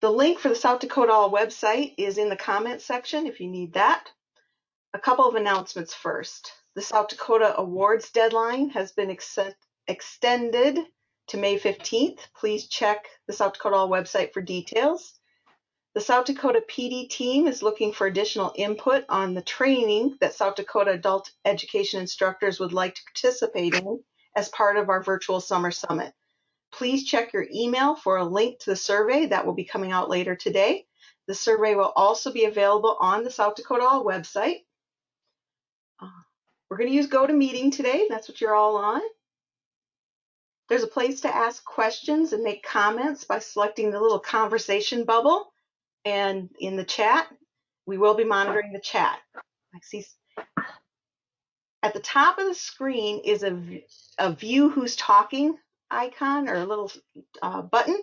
The link for the South Dakota All website is in the comments section if you need that. A couple of announcements first. The South Dakota Awards deadline has been extended to May 15th. Please check the South Dakota All website for details. The South Dakota PD team is looking for additional input on the training that South Dakota adult education instructors would like to participate in as part of our virtual summer summit. Please check your email for a link to the survey that will be coming out later today. The survey will also be available on the South Dakota All website. We're going to use GoToMeeting today. That's what you're all on. There's a place to ask questions and make comments by selecting the little conversation bubble. And in the chat, we will be monitoring the chat. I see at the top of the screen is a view who's talking icon or a little button.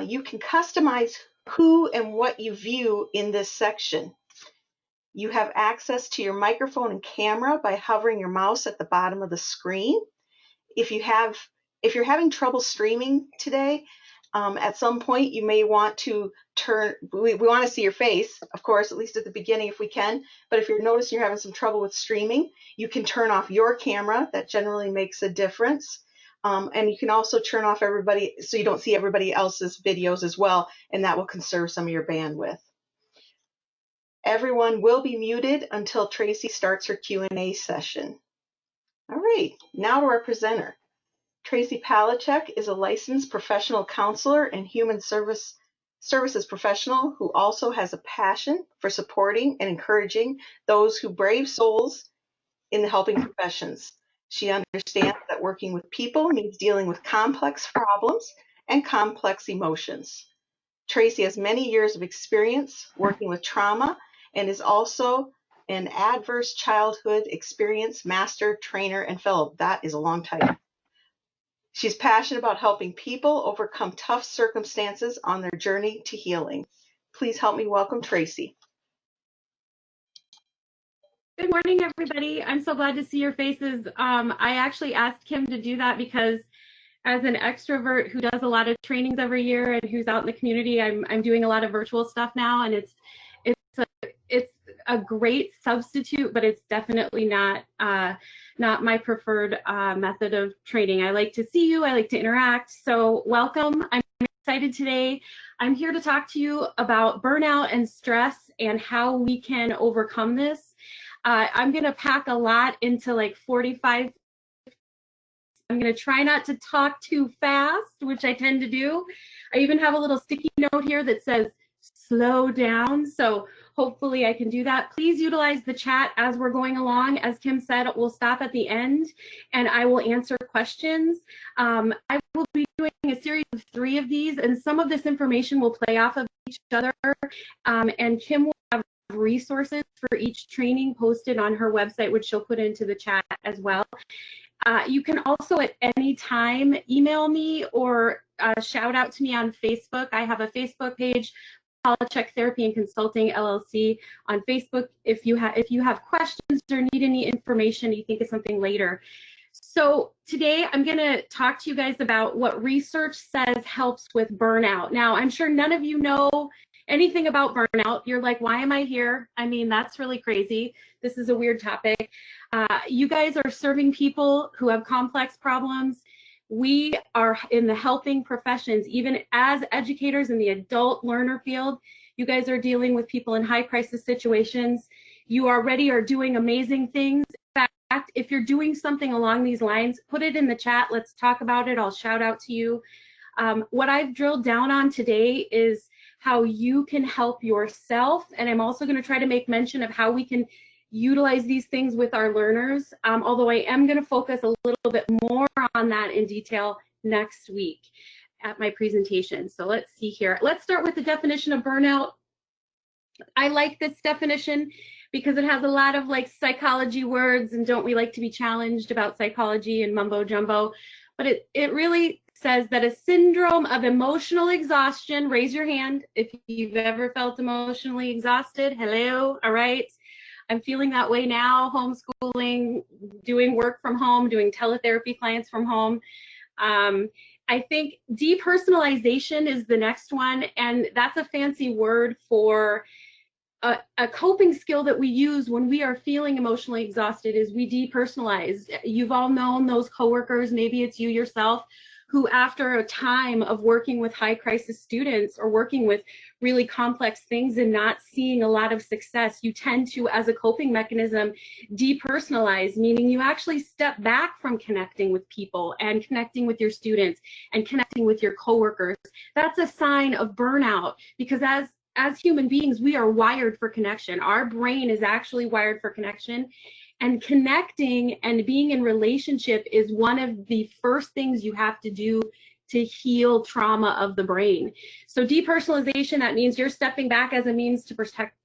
You can customize who and what you view in this section. You have access to your microphone and camera by hovering your mouse at the bottom of the screen. If you're having trouble streaming today, at some point you may want to we want to see your face, of course, at least at the beginning if we can, but if you're noticing you're having some trouble with streaming, you can turn off your camera. That generally makes a difference. And you can also turn off everybody so you don't see everybody else's videos as well, and that will conserve some of your bandwidth. Everyone will be muted until Tracy starts her Q&A session. All right, now to our presenter. Tracy Palecek is a licensed professional counselor and human services professional who also has a passion for supporting and encouraging those who brave souls in the helping professions. She understands that working with people means dealing with complex problems and complex emotions. Tracy has many years of experience working with trauma and is also an adverse childhood experience master, trainer, and fellow. That is a long title. She's passionate about helping people overcome tough circumstances on their journey to healing. Please help me welcome Tracy. Good morning, everybody. I'm so glad to see your faces. I actually asked Kim to do that because as an extrovert who does a lot of trainings every year and who's out in the community, I'm doing a lot of virtual stuff now, and it's a great substitute, but it's definitely not my preferred method of training. I like to see you, I like to interact, so welcome. I'm excited today. I'm here to talk to you about burnout and stress and how we can overcome this. I'm going to pack a lot into like 45. I'm going to try not to talk too fast, which I tend to do. I even have a little sticky note here that says slow down, so hopefully I can do that. Please utilize the chat as we're going along. As Kim said, we'll stop at the end and I will answer questions. I will be doing a series of 3 of these, and some of this information will play off of each other, and Kim will have resources for each training posted on her website, which she'll put into the chat as well. You can also at any time email me or shout out to me on Facebook. I have a Facebook page, Palecek Therapy and Consulting LLC on Facebook. If you have questions or need any information, you think of something later. So today I'm going to talk to you guys about what research says helps with burnout. Now, I'm sure none of you know anything about burnout. You're like, why am I here? I mean, that's really crazy. This is a weird topic. You guys are serving people who have complex problems. We are in the helping professions, even as educators in the adult learner field. You guys are dealing with people in high crisis situations. You already are doing amazing things. In fact, if you're doing something along these lines, put it in the chat. Let's talk about it. I'll shout out to you. What I've drilled down on today is how you can help yourself. And I'm also going to try to make mention of how we can utilize these things with our learners, although I am going to focus a little bit more on that in detail next week at my presentation. So let's see here. Let's start with the definition of burnout. I like this definition because it has a lot of like psychology words, and don't we like to be challenged about psychology and mumbo jumbo, but it really says that a syndrome of emotional exhaustion. Raise your hand if you've ever felt emotionally exhausted. Hello, all right. I'm feeling that way now, homeschooling, doing work from home, doing teletherapy clients from home. I I think depersonalization is the next one, and that's a fancy word for a coping skill that we use when we are feeling emotionally exhausted is we depersonalize. You've all known those coworkers, maybe it's you yourself, who after a time of working with high crisis students or working with really complex things and not seeing a lot of success, you tend to, as a coping mechanism, depersonalize, meaning you actually step back from connecting with people and connecting with your students and connecting with your coworkers. That's a sign of burnout, because as human beings, we are wired for connection. Our brain is actually wired for connection. And connecting and being in relationship is one of the first things you have to do to heal trauma of the brain. So depersonalization, that means you're stepping back as a means to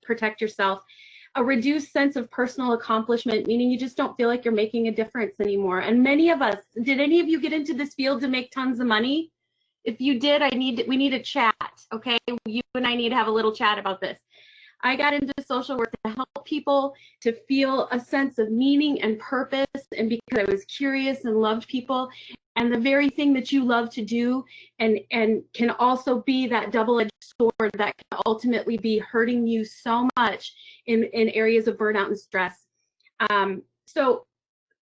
protect yourself. A reduced sense of personal accomplishment, meaning you just don't feel like you're making a difference anymore. And many of us, did any of you get into this field to make tons of money? If you did, we need a chat, okay? You and I need to have a little chat about this. I got into social work to help people to feel a sense of meaning and purpose, and because I was curious and loved people. And the very thing that you love to do and can also be that double-edged sword that can ultimately be hurting you so much in areas of burnout and stress. So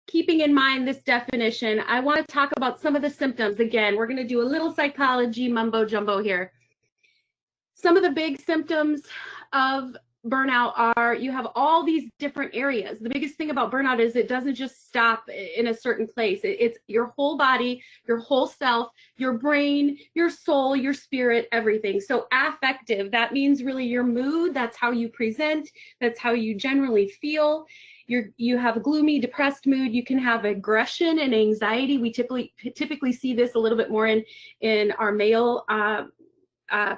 keeping in mind this definition, I want to talk about some of the symptoms. Again, we're going to do a little psychology mumbo jumbo here. Some of the big symptoms of burnout are you have all these different areas. The biggest thing about burnout is it doesn't just stop in a certain place. It's your whole body, your whole self, your brain, your soul, your spirit, everything. So affective, that means really your mood. That's how you present. That's how you generally feel. You have a gloomy, depressed mood. You can have aggression and anxiety. We typically see this a little bit more in our male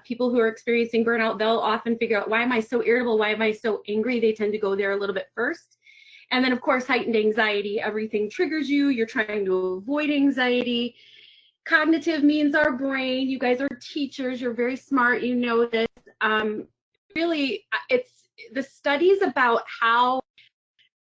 people who are experiencing burnout. They'll often figure out, why am I so irritable? Why am I so angry? They tend to go there a little bit first. And then, of course, heightened anxiety. Everything triggers you. You're trying to avoid anxiety. Cognitive means our brain. You guys are teachers. You're very smart. You know this. Really, it's the studies about how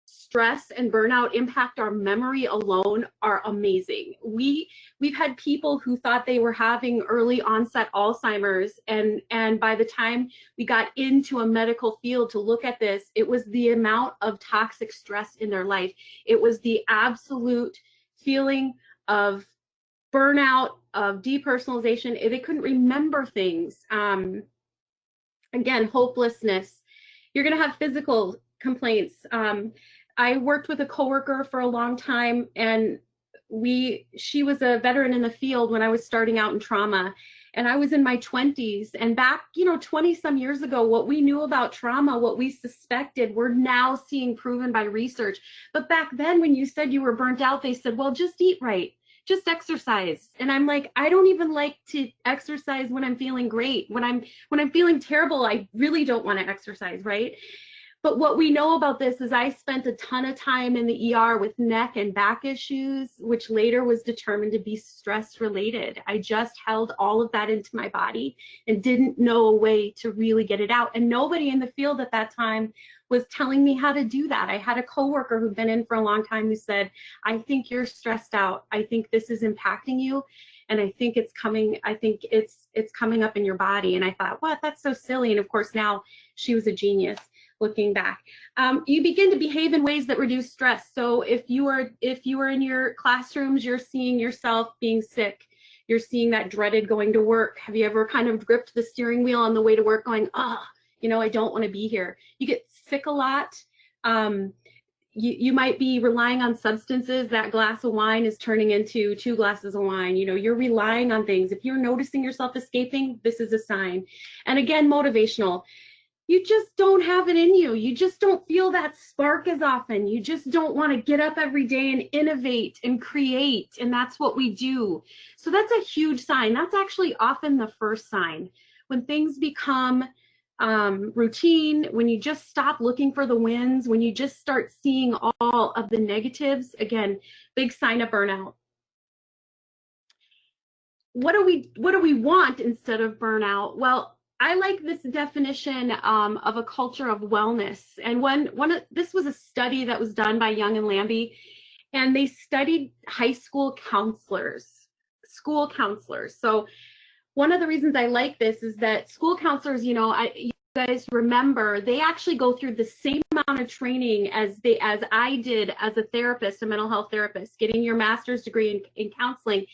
stress and burnout impact our memory alone are amazing. We've had people who thought they were having early onset Alzheimer's, and by the time we got into a medical field to look at this, it was the amount of toxic stress in their life. It was the absolute feeling of burnout, of depersonalization. They couldn't remember things. Again, hopelessness. You're going to have physical complaints. I worked with a coworker for a long time, and she was a veteran in the field when I was starting out in trauma, and I was in my 20s. And back, 20 some years ago, what we knew about trauma, what we suspected, we're now seeing proven by research. But back then, when you said you were burnt out, they said, well, just eat right, just exercise. And I'm like, I don't even like to exercise when I'm feeling great. When I'm feeling terrible, I really don't want to exercise, right? But what we know about this is I spent a ton of time in the ER with neck and back issues, which later was determined to be stress related. I just held all of that into my body and didn't know a way to really get it out. And nobody in the field at that time was telling me how to do that. I had a coworker who'd been in for a long time who said, I think you're stressed out. I think this is impacting you. And I think it's coming up in your body. And I thought, what? That's so silly. And of course, now she was a genius. Looking back, you begin to behave in ways that reduce stress. So if you are in your classrooms, you're seeing yourself being sick. You're seeing that dreaded going to work. Have you ever kind of gripped the steering wheel on the way to work going, I don't want to be here. You get sick a lot. You might be relying on substances. That glass of wine is turning into 2 glasses of wine. You're relying on things. If you're noticing yourself escaping, this is a sign. And again, motivational. You just don't have it in you. You just don't feel that spark as often. You just don't want to get up every day and innovate and create. And that's what we do. So that's a huge sign. That's actually often the first sign. When things become routine, when you just stop looking for the wins, when you just start seeing all of the negatives, again, big sign of burnout. What do we want instead of burnout? Well, I like this definition of a culture of wellness. And this was a study that was done by Young and Lambie, and they studied high school counselors, school counselors. So one of the reasons I like this is that school counselors, you guys remember, they actually go through the same amount of training as I did as a therapist, a mental health therapist, getting your master's degree in counseling.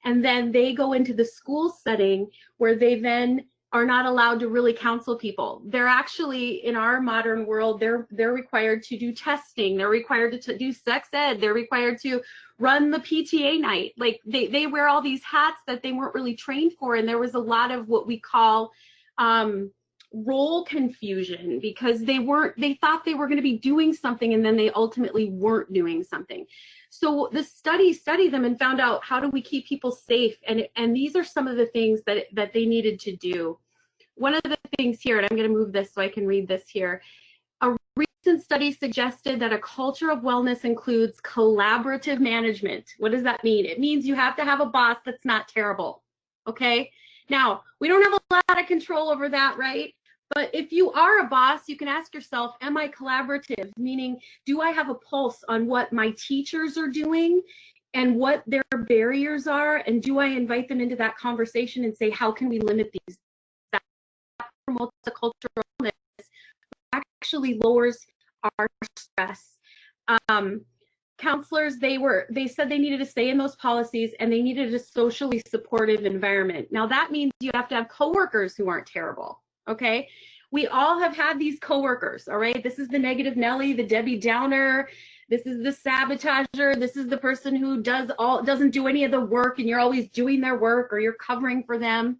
And then they go into the school setting where they then are not allowed to really counsel people. They're actually, in our modern world, they're required to do testing. They're required to do sex ed. They're required to run the PTA night. Like they wear all these hats that they weren't really trained for. And there was a lot of what we call role confusion, because they thought they were going to be doing something and then they ultimately weren't doing something. So the studied them and found out, how do we keep people safe? And these are some of the things that they needed to do. One of the things here, and I'm going to move this so I can read this here. A recent study suggested that a culture of wellness includes collaborative management. What does that mean? It means you have to have a boss that's not terrible. Okay? Now, we don't have a lot of control over that, right? But if you are a boss, you can ask yourself, am I collaborative? Meaning, do I have a pulse on what my teachers are doing and what their barriers are? And do I invite them into that conversation and say, how can we limit these? That promotes a culture of wellness, actually lowers our stress. Counselors, they said they needed to stay in those policies and they needed a socially supportive environment. Now that means you have to have coworkers who aren't terrible. Okay, we all have had these coworkers. All right, this is the negative Nelly, the Debbie Downer. This is the sabotager. This is the person who doesn't do any of the work, and you're always doing their work or you're covering for them.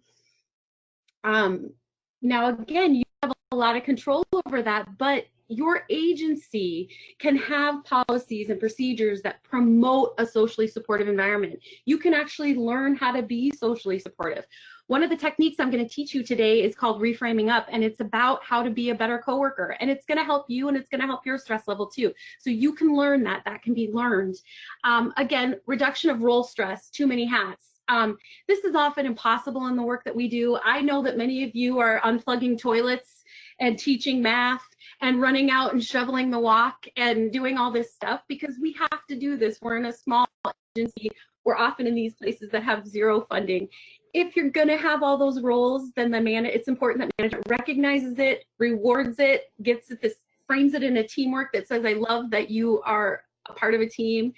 Now again, you have a lot of control over that, but your agency can have policies and procedures that promote a socially supportive environment. You can actually learn how to be socially supportive. One of the techniques I'm going to teach you today is called reframing up, and it's about how to be a better coworker, and it's going to help you and it's going to help your stress level too. So you can learn that can be learned. Again, reduction of role stress, too many hats. This is often impossible in the work that we do. I know that many of you are unplugging toilets and teaching math and running out and shoveling the walk and doing all this stuff because we have to do this. We're in a small agency. We're often in these places that have zero funding. If you're going to have all those roles, then it's important that management recognizes it, rewards it, frames it in a teamwork that says, I love that you are a part of a team,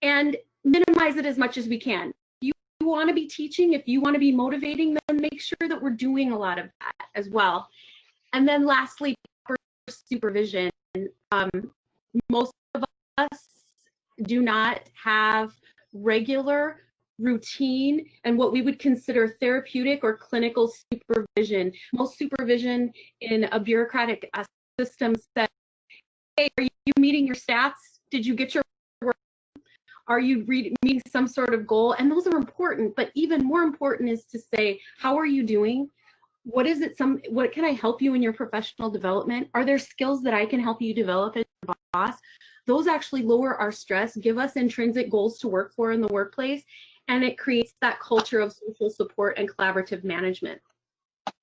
and minimize it as much as we can. If you want to be teaching, if you want to be motivating, then make sure that we're doing a lot of that as well. And then lastly, supervision. Most of us do not have regular, routine, and what we would consider therapeutic or clinical supervision. Most supervision in a bureaucratic system says, hey, are you meeting your stats? Did you get your work? Are you meeting some sort of goal? And those are important, but even more important is to say, how are you doing? What can I help you in your professional development? Are there skills that I can help you develop as a boss? Those actually lower our stress, give us intrinsic goals to work for in the workplace, and it creates that culture of social support and collaborative management. I'm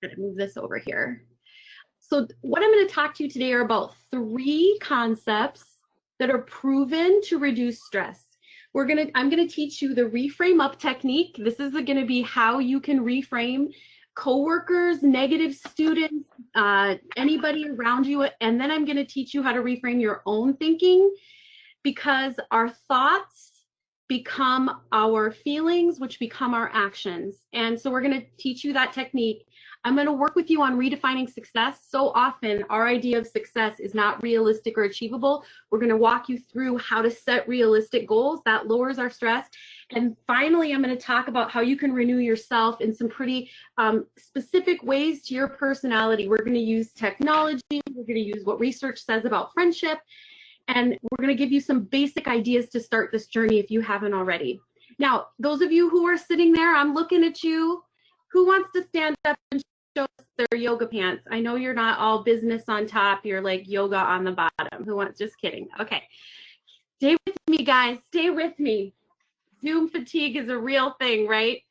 going to move this over here. So what I'm going to talk to you today are about 3 concepts that are proven to reduce stress. I'm going to teach you the reframe up technique. This is going to be how you can reframe coworkers, negative students, anybody around you, and then I'm going to teach you how to reframe your own thinking, because our thoughts become our feelings, which become our actions. And so we're going to teach you that technique. I'm going to work with you on redefining success. So often our idea of success is not realistic or achievable. We're going to walk you through how to set realistic goals that lowers our stress. And finally, I'm going to talk about how you can renew yourself in some pretty specific ways to your personality. We're going to use technology. We're going to use what research says about friendship. And we're going to give you some basic ideas to start this journey if you haven't already. Now, those of you who are sitting there, I'm looking at you. Who wants to stand up and show us their yoga pants? I know you're not all business on top. You're like yoga on the bottom. Who wants? Just kidding. Okay. Stay with me, guys. Stay with me. Zoom fatigue is a real thing, right?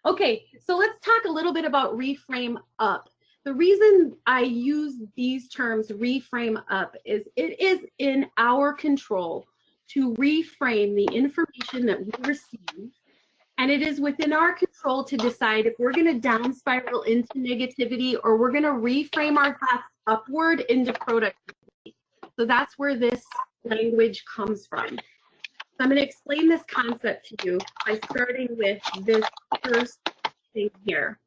Okay, so let's talk a little bit about reframe up. The reason I use these terms, reframe up, is it is in our control to reframe the information that we receive And it is within our control to decide if we're going to down spiral into negativity or we're going to reframe our thoughts upward into productivity. So that's where this language comes from. So I'm going to explain this concept to you by starting with this first thing here.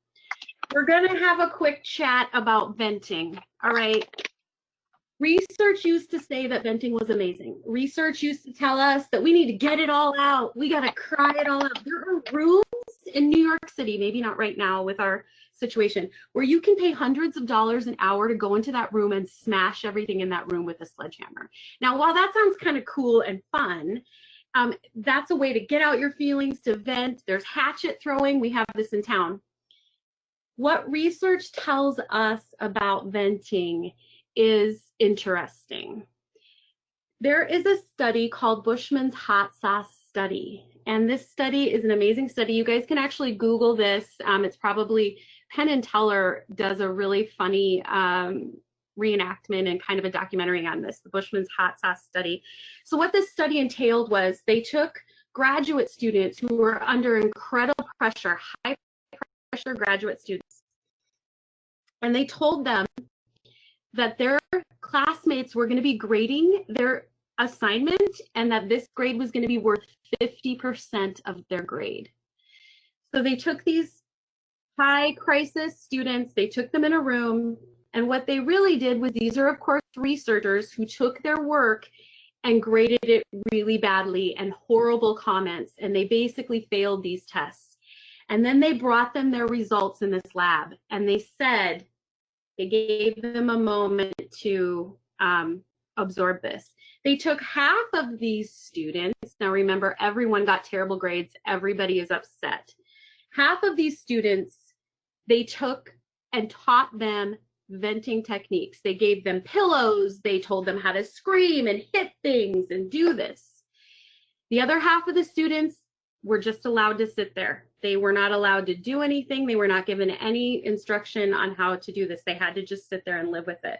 We're going to have a quick chat about venting. All right. Research used to say that venting was amazing. Research used to tell us that we need to get it all out. We got to cry it all out. There are rooms in New York City, maybe not right now with our situation, where you can pay hundreds of dollars an hour to go into that room and smash everything in that room with a sledgehammer. Now, while that sounds kind of cool and fun, that's a way to get out your feelings, to vent. There's hatchet throwing. We have this in town. What research tells us about venting is interesting. There is a study called Bushman's Hot Sauce Study, and this study is an amazing study. You guys can actually Google this. It's probably, Penn and Teller does a really funny reenactment and kind of a documentary on this, the Bushman's Hot Sauce Study. So what this study entailed was they took graduate students who were under incredible pressure, high pressure graduate students, and they told them that their classmates were going to be grading their assignment and that this grade was going to be worth 50% of their grade. So they took these high crisis students, they took them in a room, and what they really did was, these are of course researchers who took their work and graded it really badly and horrible comments, and they basically failed these tests. And then they brought them their results in this lab, and they said, they gave them a moment to absorb this. They took half of these students. Now remember, everyone got terrible grades. Everybody is upset. Half of these students, they took and taught them venting techniques. They gave them pillows. They told them how to scream and hit things and do this. The other half of the students were just allowed to sit there. They were not allowed to do anything. They were not given any instruction on how to do this. They had to just sit there and live with it.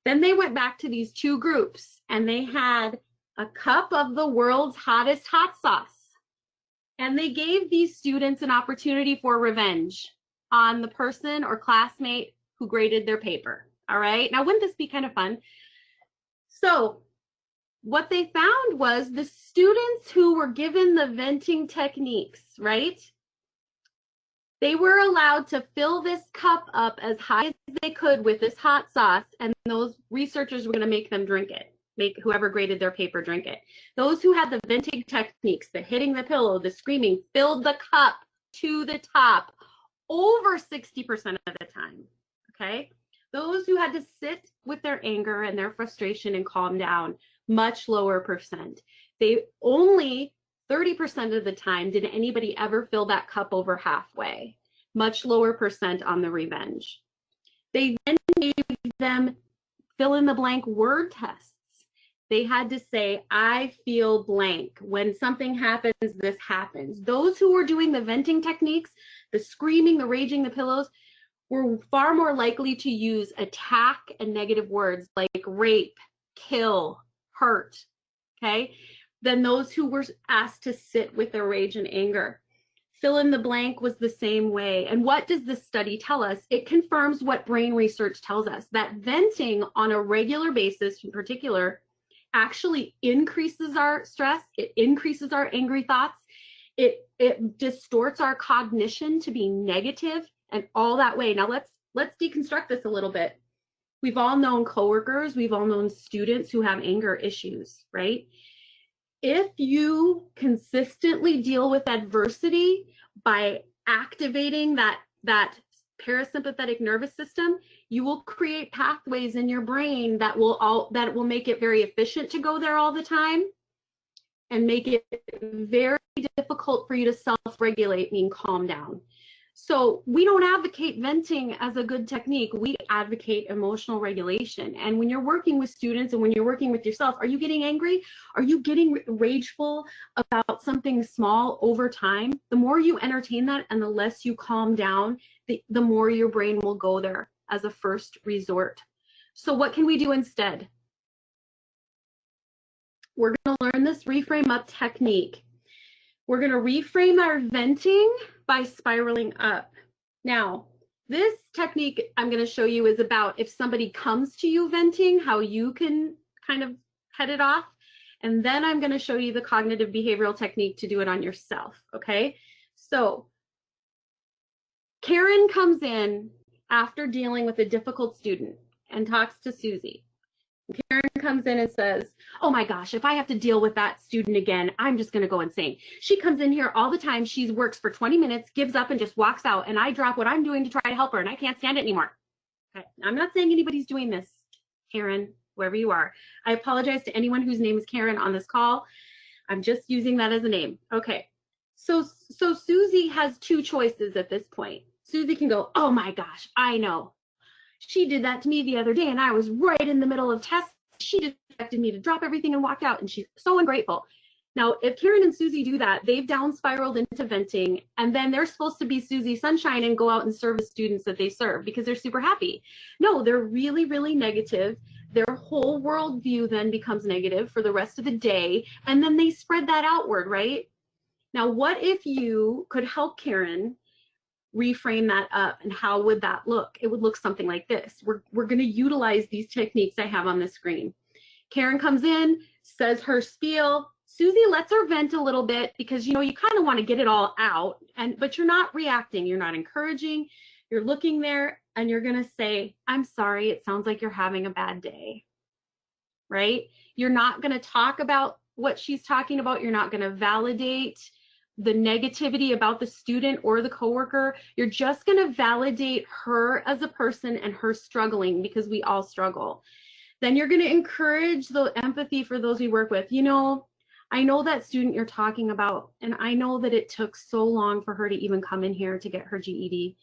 Then they went back to these two groups and they had a cup of the world's hottest hot sauce. And they gave these students an opportunity for revenge on the person or classmate who graded their paper. All right. Now, wouldn't this be kind of fun? So what they found was the students who were given the venting techniques, right? They were allowed to fill this cup up as high as they could with this hot sauce, and those researchers were going to make them drink it, make whoever graded their paper drink it. Those who had the venting techniques, the hitting the pillow, the screaming, filled the cup to the top over 60% of the time, okay? Those who had to sit with their anger and their frustration and calm down, much lower percent. They only 30% of the time did anybody ever fill that cup over halfway, much lower percent on the revenge. They then gave them fill in the blank word tests. They had to say, I feel blank. When something happens, this happens. Those who were doing the venting techniques, the screaming, the raging, the pillows, were far more likely to use attack and negative words like rape, kill, hurt, okay, than those who were asked to sit with their rage and anger. Fill in the blank was the same way. And what does this study tell us? It confirms what brain research tells us, that venting on a regular basis in particular actually increases our stress, it increases our angry thoughts, it distorts our cognition to be negative and all that way. Now let's deconstruct this a little bit. We've all known coworkers, we've all known students who have anger issues, right? If you consistently deal with adversity by activating that parasympathetic nervous system, you will create pathways in your brain that will make it very efficient to go there all the time and make it very difficult for you to self-regulate, meaning calm down. So we don't advocate venting as a good technique. We advocate emotional regulation. And when you're working with students and when you're working with yourself, are you getting angry? Are you getting rageful about something small over time? The more you entertain that and the less you calm down, the more your brain will go there as a first resort. So what can we do instead? We're going to learn this reframe up technique. We're going to reframe our venting by spiraling up. Now, this technique I'm going to show you is about if somebody comes to you venting, how you can kind of head it off. And then I'm going to show you the cognitive behavioral technique to do it on yourself. Okay. So Karen comes in after dealing with a difficult student and talks to Susie. Karen comes in and says, oh my gosh, if I have to deal with that student again, I'm just going to go insane. She comes in here all the time. She works for 20 minutes, gives up and just walks out. And I drop what I'm doing to try to help her and I can't stand it anymore. Okay. I'm not saying anybody's doing this, Karen, wherever you are. I apologize to anyone whose name is Karen on this call. I'm just using that as a name. Okay. So Susie has two choices at this point. Susie can go, oh my gosh, I know. She did that to me the other day and I was right in the middle of tests. She just expected me to drop everything and walk out and she's so ungrateful. Now, if Karen and Susie do that, they've down spiraled into venting and then they're supposed to be Susie Sunshine and go out and serve the students that they serve because they're super happy. No, they're really, really negative. Their whole worldview then becomes negative for the rest of the day and then they spread that outward, right? Now, what if you could help Karen reframe that up, and how would that look? It would look something like this. We're going to utilize these techniques I have on the screen. Karen comes in, says her spiel. Susie lets her vent a little bit because you kind of want to get it all out, but you're not reacting, you're not encouraging, you're looking there and you're going to say, I'm sorry, it sounds like you're having a bad day, right? You're not going to talk about what she's talking about. You're not going to validate the negativity about the student or the coworker. You're just going to validate her as a person and her struggling because we all struggle. Then you're going to encourage the empathy for those we work with. I know that student you're talking about, and I know that it took so long for her to even come in here to get her GED.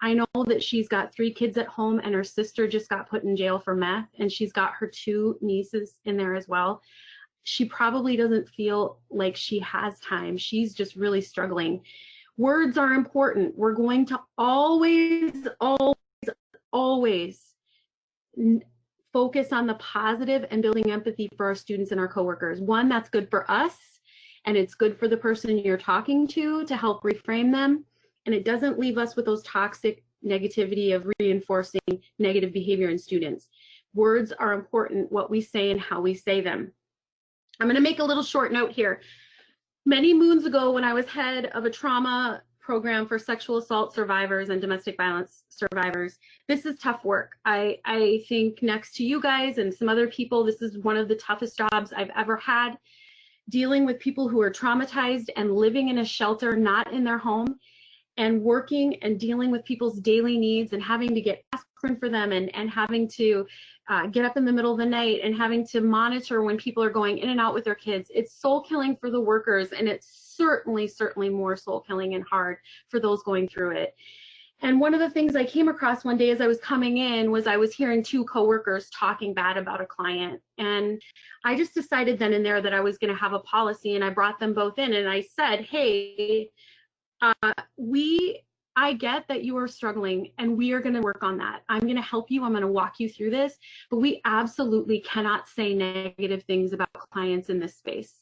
I know that she's got 3 kids at home and her sister just got put in jail for meth, and she's got her 2 nieces in there as well. She probably doesn't feel like she has time. She's just really struggling. Words are important. We're going to always focus on the positive and building empathy for our students and our coworkers. One, that's good for us, and it's good for the person you're talking to help reframe them, and it doesn't leave us with those toxic negativity of reinforcing negative behavior in students. Words are important, what we say and how we say them. I'm going to make a little short note here. Many moons ago, when I was head of a trauma program for sexual assault survivors and domestic violence survivors, this is tough work. I think next to you guys and some other people, this is one of the toughest jobs I've ever had, dealing with people who are traumatized and living in a shelter, not in their home, and working and dealing with people's daily needs and having to get aspirin for them and having to get up in the middle of the night and having to monitor when people are going in and out with their kids. It's soul killing for the workers, and it's certainly more soul killing and hard for those going through it. And one of the things I came across one day as I was coming in was I was hearing 2 coworkers talking bad about a client. And I just decided then and there that I was going to have a policy, and I brought them both in and I said, hey, I get that you are struggling and we are going to work on that. I'm going to help you. I'm going to walk you through this, but we absolutely cannot say negative things about clients in this space.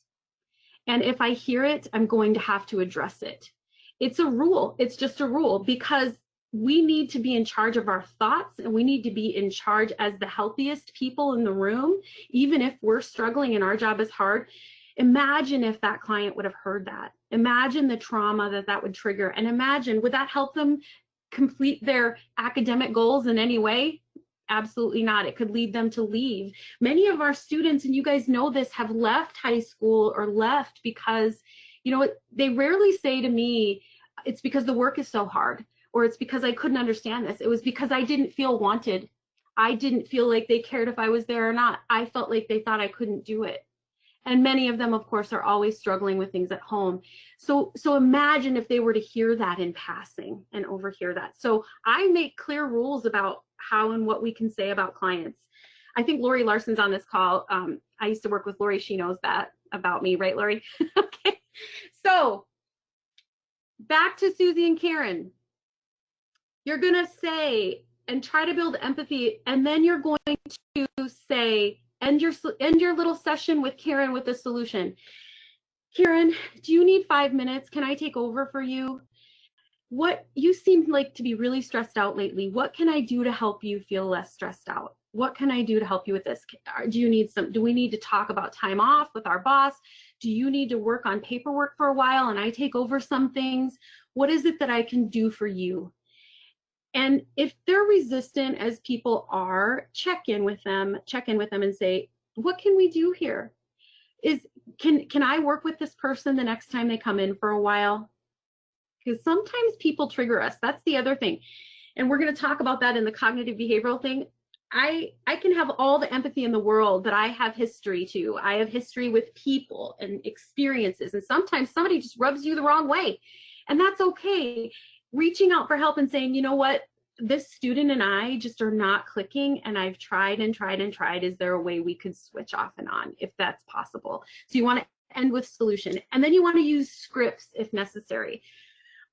And if I hear it, I'm going to have to address it. It's a rule. It's just a rule because we need to be in charge of our thoughts, and we need to be in charge as the healthiest people in the room, even if we're struggling and our job is hard. Imagine if that client would have heard that. Imagine the trauma that would trigger, and imagine, would that help them complete their academic goals in any way? Absolutely not. It could lead them to leave. Many of our students, and you guys know this, have left high school or left because, they rarely say to me, it's because the work is so hard, or it's because I couldn't understand this. It was because I didn't feel wanted. I didn't feel like they cared if I was there or not. I felt like they thought I couldn't do it. And many of them, of course, are always struggling with things at home. So imagine if they were to hear that in passing and overhear that. So I make clear rules about how and what we can say about clients. I think Lori Larson's on this call. I used to work with Lori. She knows that about me, right, Lori? Okay. So back to Susie and Karen. You're going to say and try to build empathy, and then you're going to say, end your little session with Karen with the solution. Karen, do you need 5 minutes? Can I take over for you? What you seem like to be really stressed out lately. What can I do to help you feel less stressed out? What can I do to help you with this? Do we need to talk about time off with our boss? Do you need to work on paperwork for a while and I take over some things? What is it that I can do for you? And if they're resistant, as people are, check in with them and say, what can we do here? Can I work with this person the next time they come in for a while? Because sometimes people trigger us. That's the other thing. And we're going to talk about that in the cognitive behavioral thing. I can have all the empathy in the world, but I have history too. I have history with people and experiences. And sometimes somebody just rubs you the wrong way. And that's okay. Reaching out for help and saying, you know what, this student and I just are not clicking, and I've tried and tried and tried. Is there a way we could switch off and on if that's possible? So you want to end with solution. And then you want to use scripts if necessary.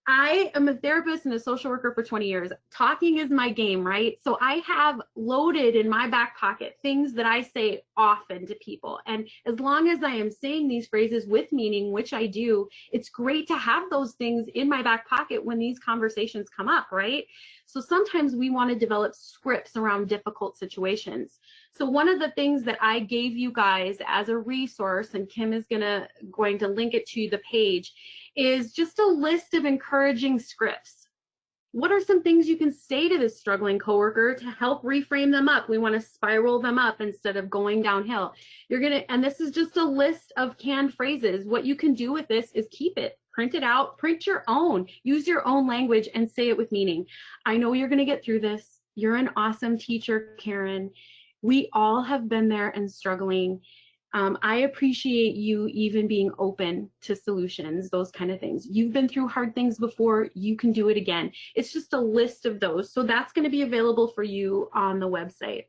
I am a therapist and a social worker for 20 years. Talking is my game, right? So I have loaded in my back pocket things that I say often to people. And as long as I am saying these phrases with meaning, which I do, it's great to have those things in my back pocket when these conversations come up, right? So sometimes we want to develop scripts around difficult situations. So one of the things that I gave you guys as a resource, and Kim is going to link it to the page, is just a list of encouraging scripts. What are some things you can say to this struggling coworker to help reframe them up? We want to spiral them up instead of going downhill. And this is just a list of canned phrases. What you can do with this is keep it, print it out, print your own, use your own language and say it with meaning. I know you're going to get through this. You're an awesome teacher, Karen. We all have been there and struggling. I appreciate you even being open to solutions, those kind of things. You've been through hard things before, you can do it again. It's just a list of those. So that's going to be available for you on the website.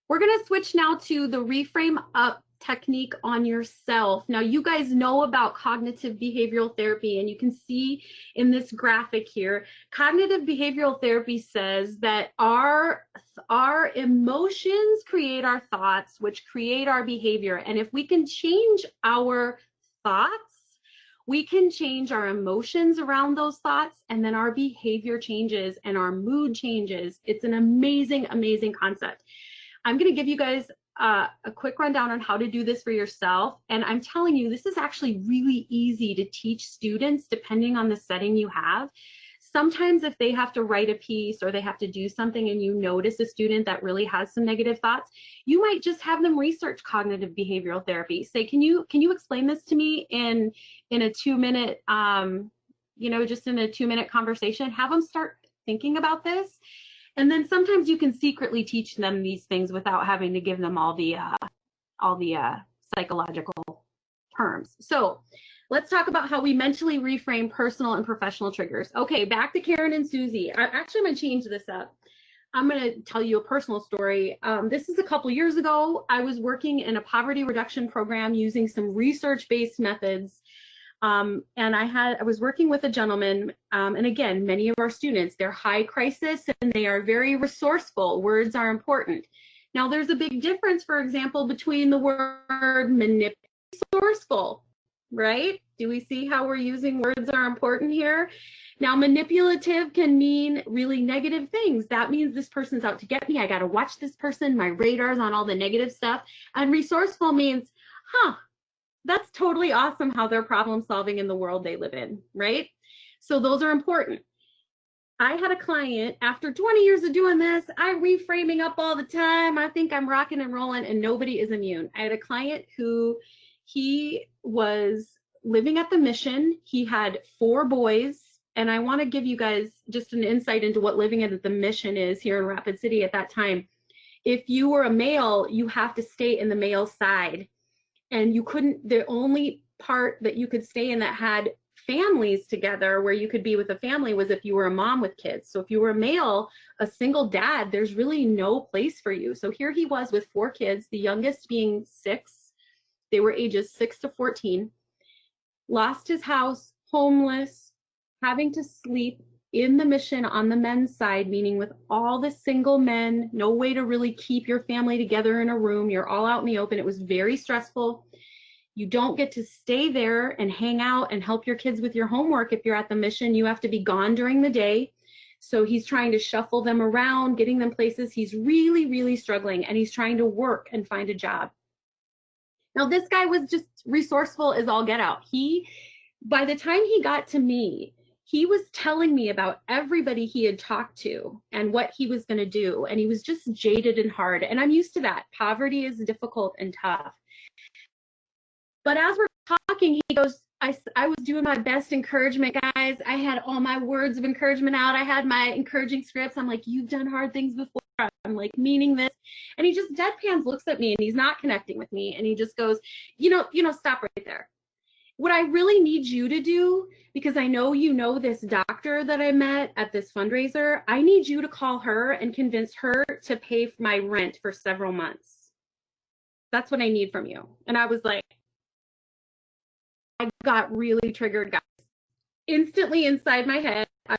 We're going to switch now to the reframe up technique on yourself. Now, you guys know about cognitive behavioral therapy, and you can see in this graphic here, cognitive behavioral therapy says that our emotions create our thoughts, which create our behavior. And if we can change our thoughts, we can change our emotions around those thoughts, and then our behavior changes and our mood changes. It's an amazing, amazing concept. I'm going to give you guys a quick rundown on how to do this for yourself. And I'm telling you, this is actually really easy to teach students depending on the setting you have. Sometimes if they have to write a piece or they have to do something and you notice a student that really has some negative thoughts, you might just have them research cognitive behavioral therapy. Say, can you explain this to me in a 2-minute, just in a 2-minute conversation? Have them start thinking about this. And then sometimes you can secretly teach them these things without having to give them all the psychological terms. So let's talk about how we mentally reframe personal and professional triggers. Okay, back to Karen and Susie. I'm going to change this up. I'm going to tell you a personal story. This is a couple years ago. I was working in a poverty reduction program using some research-based methods. And I was working with a gentleman, and again, many of our students, they're high crisis and they are very resourceful. Words are important. Now, there's a big difference, for example, between the word manipulative and resourceful, right? Do we see how we're using words are important here? Now, manipulative can mean really negative things. That means this person's out to get me. I got to watch this person. My radar's on all the negative stuff. And resourceful means, that's totally awesome how they're problem solving in the world they live in, right? So those are important. I had a client, after 20 years of doing this, I'm reframing up all the time. I think I'm rocking and rolling, and nobody is immune. I had a client who he was living at the mission. He had 4 boys, and I want to give you guys just an insight into what living at the mission is here in Rapid City at that time. If you were a male, you have to stay in the male side. And the only part that you could stay in that had families together where you could be with a family was if you were a mom with kids. So if you were a male, a single dad, there's really no place for you. So here he was with 4 kids, the youngest being 6. They were ages 6 to 14, lost his house, homeless, having to sleep in the mission on the men's side, meaning with all the single men, no way to really keep your family together in a room. You're all out in the open. It was very stressful. You don't get to stay there and hang out and help your kids with your homework if you're at the mission. You have to be gone during the day. So he's trying to shuffle them around, getting them places. He's really, really struggling, and he's trying to work and find a job. Now, this guy was just resourceful as all get out. By the time he got to me, he was telling me about everybody he had talked to and what he was going to do. And he was just jaded and hard. And I'm used to that. Poverty is difficult and tough. But as we're talking, he goes, I was doing my best encouragement, guys. I had all my words of encouragement out. I had my encouraging scripts. I'm like, you've done hard things before. I'm like, meaning this. And he just deadpans looks at me, and he's not connecting with me. And he just goes, stop right there. What I really need you to do, because I know you know this doctor that I met at this fundraiser, I need you to call her and convince her to pay for my rent for several months. That's what I need from you. And I was like, I got really triggered, guys. Instantly inside my head, I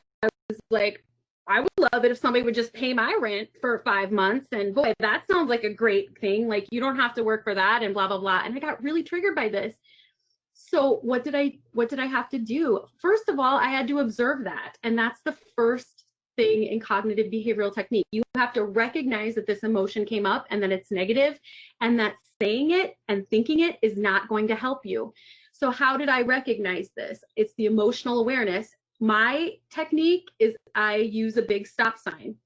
was like, I would love it if somebody would just pay my rent for 5 months. And boy, that sounds like a great thing. Like, you don't have to work for that and blah, blah, blah. And I got really triggered by this. So what did I have to do? First of all, I had to observe that. And that's the first thing in cognitive behavioral technique. You have to recognize that this emotion came up and that it's negative, and that saying it and thinking it is not going to help you. So how did I recognize this? It's the emotional awareness. My technique is I use a big stop sign.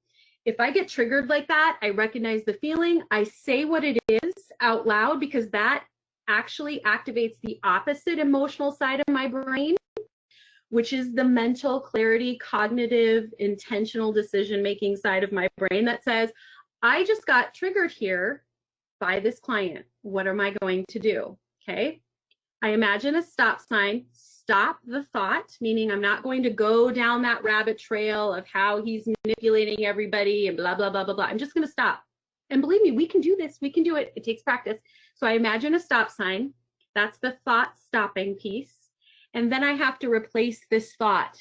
If I get triggered like that, I recognize the feeling. I say what it is out loud, because that actually activates the opposite emotional side of my brain, which is the mental clarity, cognitive, intentional decision-making side of my brain that says, I just got triggered here by this client. What am I going to do? Okay. I imagine a stop sign, stop the thought, meaning I'm not going to go down that rabbit trail of how he's manipulating everybody and blah, blah, blah, blah, blah. I'm just going to stop. And believe me, we can do this. We can do it. It takes practice. So I imagine a stop sign. That's the thought stopping piece. And then I have to replace this thought.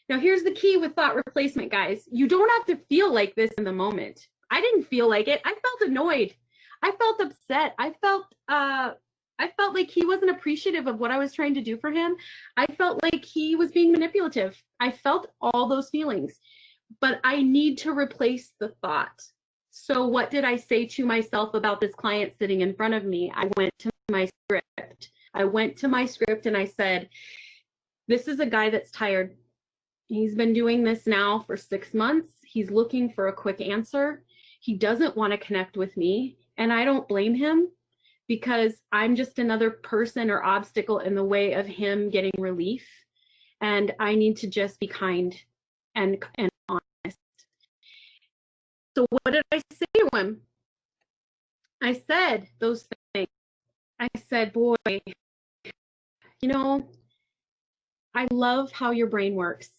Now, here's the key with thought replacement, guys. You don't have to feel like this in the moment. I didn't feel like it. I felt annoyed. I felt upset. I felt like he wasn't appreciative of what I was trying to do for him. I felt like he was being manipulative. I felt all those feelings, but I need to replace the thought. So what did I say to myself about this client sitting in front of me? I went to my script. And I said, this is a guy that's tired. He's been doing this now for 6 months. He's looking for a quick answer. He doesn't want to connect with me, and I don't blame him, because I'm just another person or obstacle in the way of him getting relief. And I need to just be kind and honest. So what did I say to him? I said those things. I said, boy, I love how your brain works.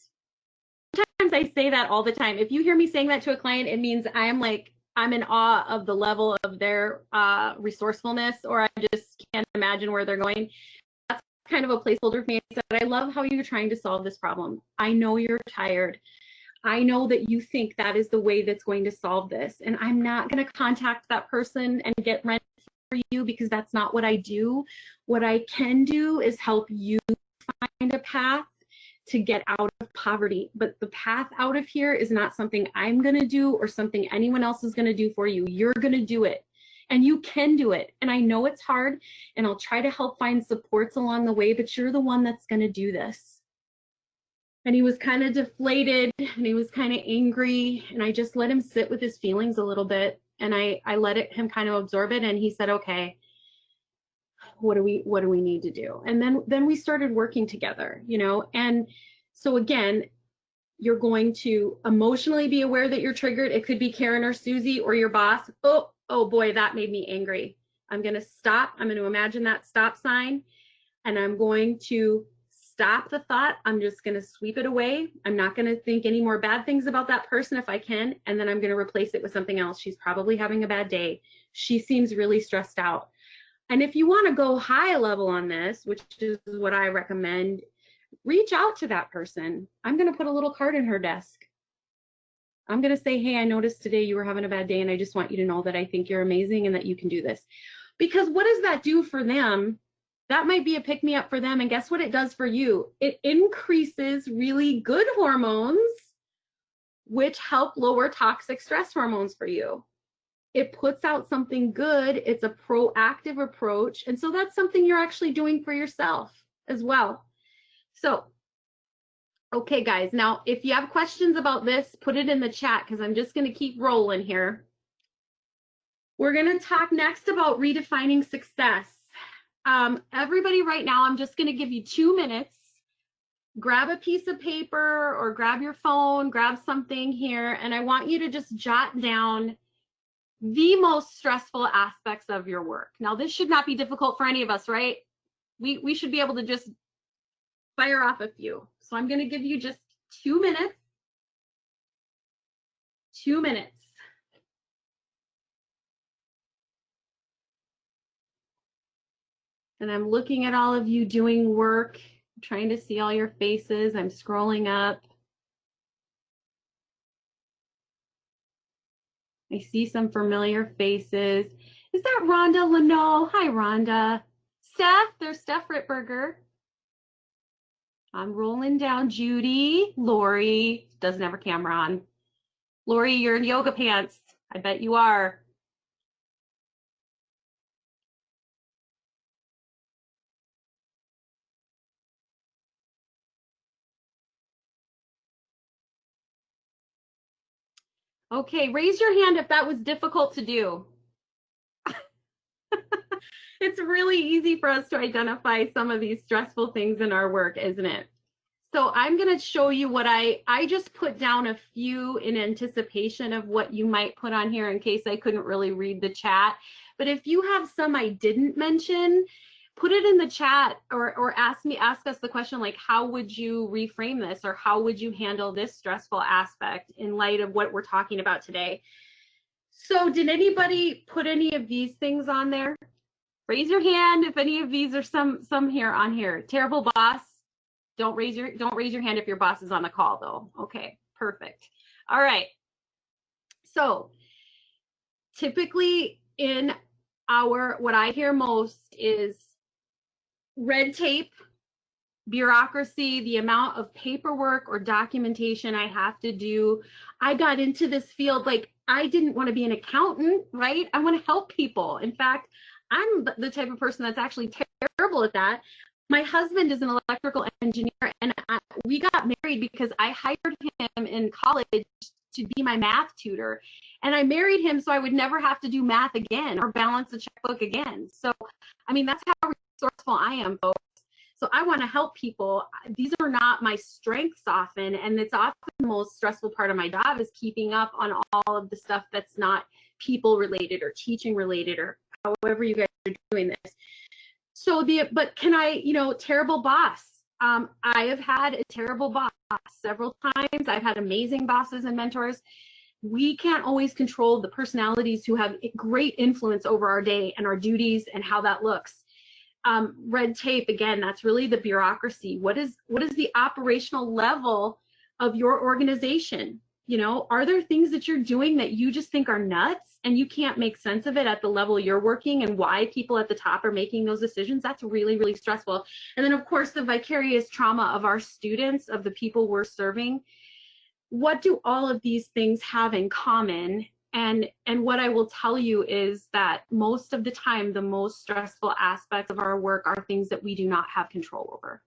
Sometimes I say that all the time. If you hear me saying that to a client, it means I'm in awe of the level of their resourcefulness, or I just can't imagine where they're going. That's kind of a placeholder for me. I said, I love how you're trying to solve this problem. I know you're tired. I know that you think that is the way that's going to solve this. And I'm not going to contact that person and get rent for you, because that's not what I do. What I can do is help you find a path to get out of poverty. But the path out of here is not something I'm going to do or something anyone else is going to do for you. You're going to do it, and you can do it. And I know it's hard, and I'll try to help find supports along the way, but you're the one that's going to do this. And he was kind of deflated, and he was kind of angry, and I just let him sit with his feelings a little bit, and I let him kind of absorb it. And he said, okay, what do we need to do? And then we started working together, and so again, you're going to emotionally be aware that you're triggered. It could be Karen or Susie or your boss. Oh boy, that made me angry. I'm going to stop. I'm going to imagine that stop sign, and I'm going to stop the thought. I'm just going to sweep it away. I'm not going to think any more bad things about that person if I can. And then I'm going to replace it with something else. She's probably having a bad day. She seems really stressed out. And if you want to go high level on this, which is what I recommend, reach out to that person. I'm going to put a little card in her desk. I'm going to say, hey, I noticed today you were having a bad day, and I just want you to know that I think you're amazing and that you can do this. Because what does that do for them? that might be a pick-me-up for them. And guess what it does for you? It increases really good hormones, which help lower toxic stress hormones for you. It puts out something good. It's a proactive approach. And so that's something you're actually doing for yourself as well. So, okay, guys, now if you have questions about this, put it in the chat because I'm just going to keep rolling here. We're going to talk next about redefining success. Everybody right now, I'm just going to give you 2 minutes. Grab a piece of paper or grab your phone, grab something here, and I want you to just jot down the most stressful aspects of your work. Now, this should not be difficult for any of us, right? We should be able to just fire off a few. So I'm going to give you just 2 minutes. 2 minutes. And I'm looking at all of you doing work, trying to see all your faces. I'm scrolling up. I see some familiar faces. Is that Rhonda Leno? Hi, Rhonda. Steph, there's Steph Ritberger. I'm rolling down. Judy, Lori, doesn't have her camera on. Lori, you're in yoga pants. I bet you are. Okay, raise your hand if that was difficult to do. It's really easy for us to identify some of these stressful things in our work, isn't it? So I'm going to show you what I just put down a few in anticipation of what you might put on here in case I couldn't really read the chat. But if you have some I didn't mention, put it in the chat or ask us the question like, how would you reframe this, or how would you handle this stressful aspect in light of what we're talking about today? So did anybody put any of these things on there? Raise your hand if any of these are some here on here. Terrible boss. Don't raise your hand if your boss is on the call though. Okay, perfect. All right. So typically in what I hear most is red tape, bureaucracy, the amount of paperwork or documentation I have to do. I got into this field like I didn't want to be an accountant, right? I want to help people. In fact, I'm the type of person that's actually terrible at that. My husband is an electrical engineer, and we got married because I hired him in college to be my math tutor. And I married him so I would never have to do math again or balance a checkbook again. So, I mean, that's how resourceful I am, folks. So I want to help people. These are not my strengths often, and it's often the most stressful part of my job is keeping up on all of the stuff that's not people related or teaching related or however you guys are doing this. So but can I, terrible boss. I have had a terrible boss several times. I've had amazing bosses and mentors. We can't always control the personalities who have great influence over our day and our duties and how that looks. Red tape, again, that's really the bureaucracy. What is the operational level of your organization? Are there things that you're doing that you just think are nuts and you can't make sense of it at the level you're working, and why people at the top are making those decisions? That's really, really stressful. And then, of course, the vicarious trauma of our students, of the people we're serving. What do all of these things have in common? And what I will tell you is that most of the time, the most stressful aspects of our work are things that we do not have control over.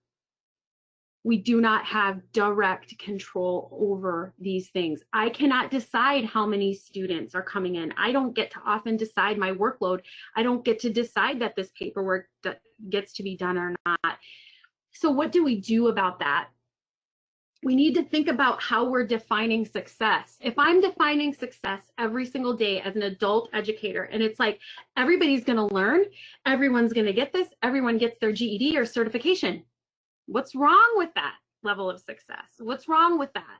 We do not have direct control over these things. I cannot decide how many students are coming in. I don't get to often decide my workload. I don't get to decide that this paperwork gets to be done or not. So what do we do about that? We need to think about how we're defining success. If I'm defining success every single day as an adult educator, and it's like everybody's going to learn, everyone's going to get this, everyone gets their GED or certification. What's wrong with that level of success? What's wrong with that?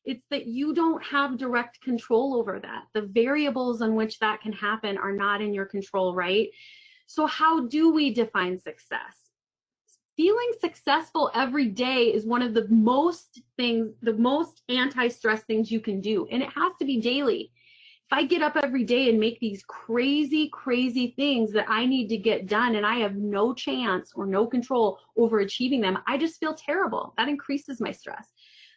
It's that you don't have direct control over that. The variables on which that can happen are not in your control, right? So how do we define success? Feeling successful every day is one of the most anti-stress things you can do, and it has to be daily. If I get up every day and make these crazy, crazy things that I need to get done and I have no chance or no control over achieving them, I just feel terrible. That increases my stress.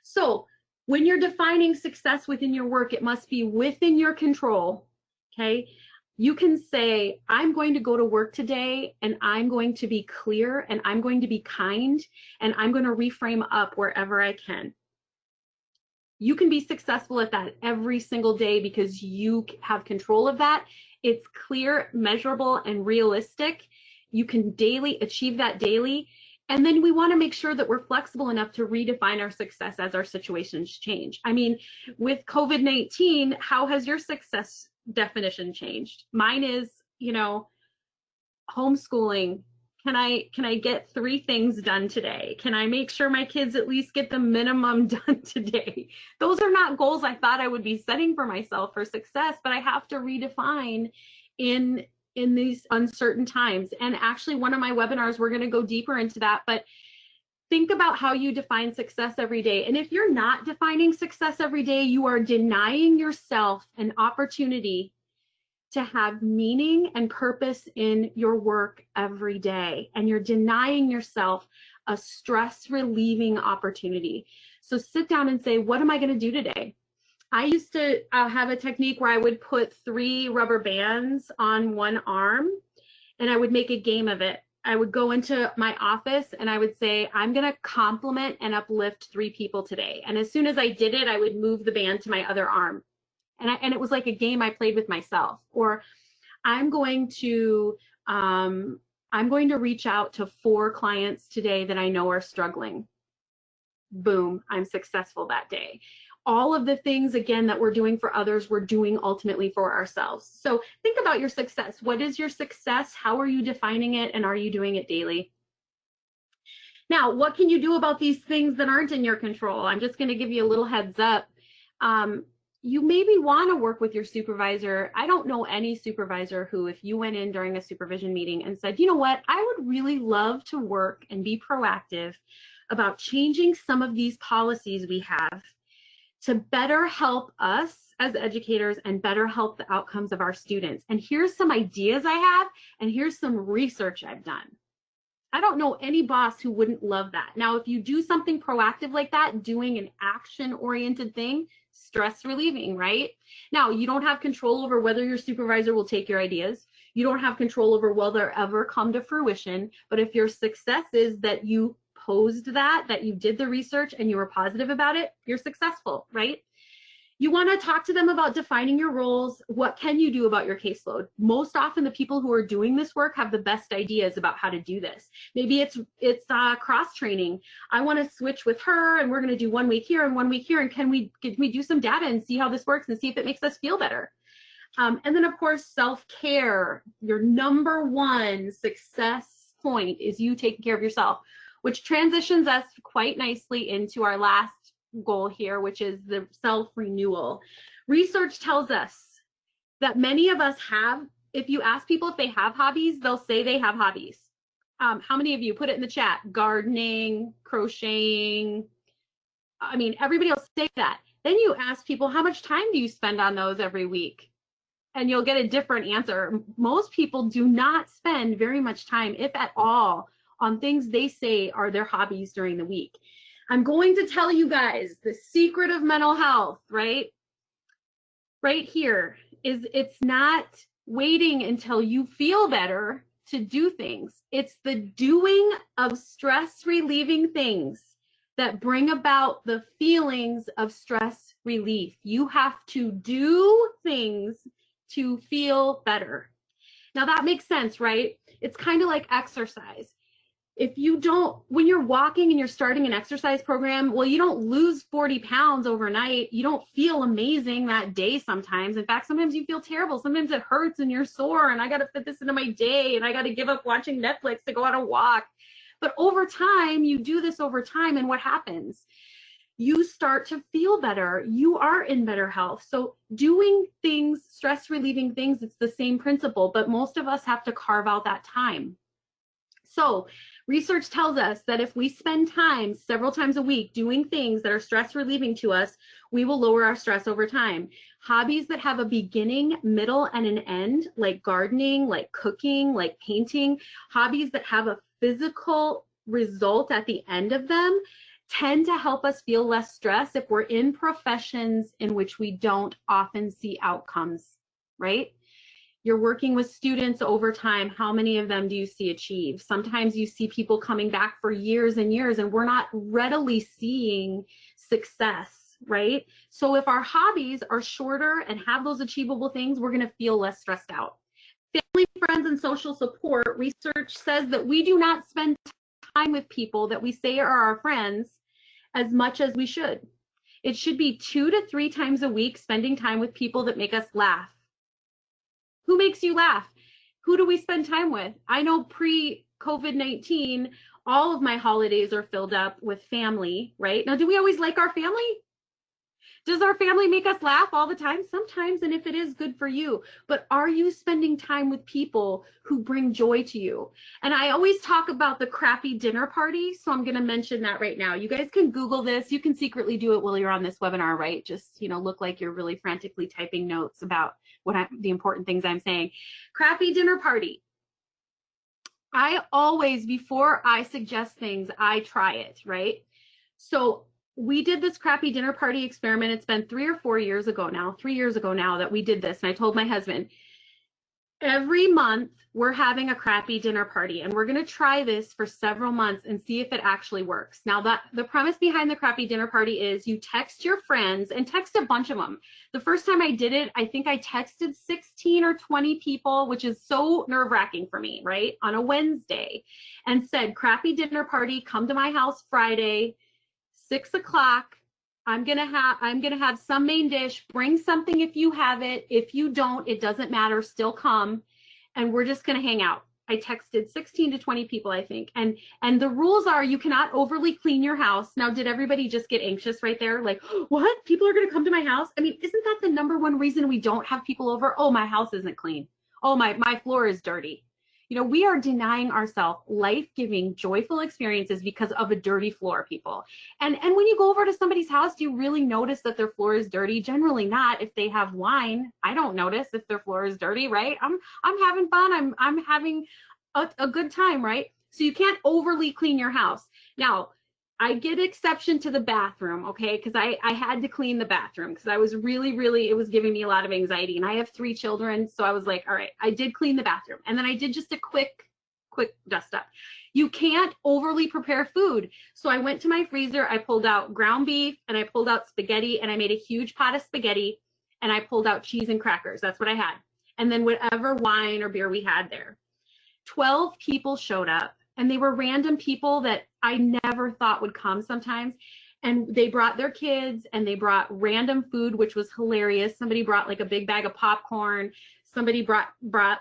So when you're defining success within your work, it must be within your control, okay? You can say, I'm going to go to work today and I'm going to be clear and I'm going to be kind and I'm going to reframe up wherever I can. You can be successful at that every single day because you have control of that. It's clear, measurable, and realistic. You can daily achieve that daily. And then we want to make sure that we're flexible enough to redefine our success as our situations change. I mean, with COVID-19, how has your success definition changed? Mine is, homeschooling. Can I get 3 things done today? Can I make sure my kids at least get the minimum done today? Those are not goals I thought I would be setting for myself for success, but I have to redefine in these uncertain times. And actually, one of my webinars, we're going to go deeper into that, but think about how you define success every day. And if you're not defining success every day, you are denying yourself an opportunity to have meaning and purpose in your work every day. And you're denying yourself a stress relieving opportunity. So sit down and say, what am I going to do today? I used to have a technique where I would put 3 rubber bands on one arm and I would make a game of it. I would go into my office and I would say, I'm going to compliment and uplift 3 people today. And as soon as I did it, I would move the band to my other arm. And it was like a game I played with myself. Or I'm going to reach out to 4 clients today that I know are struggling. Boom, I'm successful that day. All of the things, again, that we're doing for others, we're doing ultimately for ourselves. So think about your success. What is your success? How are you defining it? And are you doing it daily? Now, what can you do about these things that aren't in your control? I'm just going to give you a little heads up. You maybe want to work with your supervisor. I don't know any supervisor who, if you went in during a supervision meeting and said, you know what, I would really love to work and be proactive about changing some of these policies we have to better help us as educators and better help the outcomes of our students. And here's some ideas I have, and here's some research I've done. I don't know any boss who wouldn't love that. Now, if you do something proactive like that, doing an action-oriented thing, stress relieving, right? Now, you don't have control over whether your supervisor will take your ideas. You don't have control over will they ever come to fruition. But if your success is that you posed that you did the research and you were positive about it, you're successful, right? You want to talk to them about defining your roles. What can you do about your caseload? Most often, the people who are doing this work have the best ideas about how to do this. Maybe it's cross training. I want to switch with her, and we're going to do 1 week here and 1 week here. And can we do some data and see how this works and see if it makes us feel better? And then, of course, self-care. Your number 1 success point is you taking care of yourself, which transitions us quite nicely into our last goal here, which is the self-renewal. Research tells us that many of us have, if you ask people if they have hobbies, they'll say they have hobbies. How many of you, put it in the chat, gardening, crocheting? I mean, everybody will say that. Then you ask people, how much time do you spend on those every week? And you'll get a different answer. Most people do not spend very much time, if at all, on things they say are their hobbies during the week. I'm going to tell you guys the secret of mental health, right? Right here is it's not waiting until you feel better to do things. It's the doing of stress relieving things that bring about the feelings of stress relief. You have to do things to feel better. Now that makes sense, right? It's kind of like exercise. If you don't, when you're walking and you're starting an exercise program, well, you don't lose 40 pounds overnight. You don't feel amazing that day sometimes. In fact, sometimes you feel terrible. Sometimes it hurts and you're sore and I got to fit this into my day and I got to give up watching Netflix to go on a walk. But over time, you do this over time, and what happens? You start to feel better. You are in better health. So doing things, stress relieving things, it's the same principle, but most of us have to carve out that time. So Research tells us that if we spend time several times a week doing things that are stress relieving to us, we will lower our stress over time. Hobbies that have a beginning, middle, and an end, like gardening, like cooking, like painting, hobbies that have a physical result at the end of them, tend to help us feel less stress if we're in professions in which we don't often see outcomes, right? You're working with students over time. How many of them do you see achieve? Sometimes you see people coming back for years and years, and we're not readily seeing success, right? So if our hobbies are shorter and have those achievable things, we're going to feel less stressed out. Family, friends, and social support. Research says that we do not spend time with people that we say are our friends as much as we should. It should be 2 to 3 times a week spending time with people that make us laugh. Who makes you laugh? Who do we spend time with? I know pre-COVID-19, all of my holidays are filled up with family, right? Now, do we always like our family? Does our family make us laugh all the time? Sometimes, and if it is, good for you. But are you spending time with people who bring joy to you? And I always talk about the crappy dinner party, so I'm going to mention that right now. You guys can Google this. You can secretly do it while you're on this webinar, right? Just, look like you're really frantically typing notes about the important things I'm saying. Crappy dinner party. I always, before I suggest things, I try it, right? So we did this crappy dinner party experiment. It's been 3 years ago now that we did this. And I told my husband, every month we're having a crappy dinner party, and we're going to try this for several months and see if it actually works. Now, the premise behind the crappy dinner party is you text your friends, and text a bunch of them. The first time I did it, I think I texted 16 or 20 people, which is so nerve-wracking for me, right? On a Wednesday, and said, crappy dinner party, come to my house Friday, 6 o'clock. I'm gonna have some main dish. Bring something if you have it. If you don't, it doesn't matter. Still come, and we're just gonna hang out. I texted 16 to 20 people, I think, and the rules are you cannot overly clean your house. Now, did everybody just get anxious right there? Like, what? People are gonna come to my house? I mean, isn't that the number one reason we don't have people over? Oh, my house isn't clean. Oh, my floor is dirty. We are denying ourselves life-giving, joyful experiences because of a dirty floor, people. And when you go over to somebody's house, do you really notice that their floor is dirty? Generally not. If they have wine, I don't notice if their floor is dirty, right? I'm having fun. I'm having a good time, right? So you can't overly clean your house. Now, I get exception to the bathroom, okay? Because I had to clean the bathroom because I was really, it was giving me a lot of anxiety. And I have 3 children, so I was like, all right, I did clean the bathroom. And then I did just a quick dust up. You can't overly prepare food. So I went to my freezer, I pulled out ground beef, and I pulled out spaghetti, and I made a huge pot of spaghetti, and I pulled out cheese and crackers. That's what I had. And then whatever wine or beer we had there. 12 people showed up, and they were random people that I never thought would come sometimes. And they brought their kids, and they brought random food, which was hilarious. Somebody brought like a big bag of popcorn. Somebody brought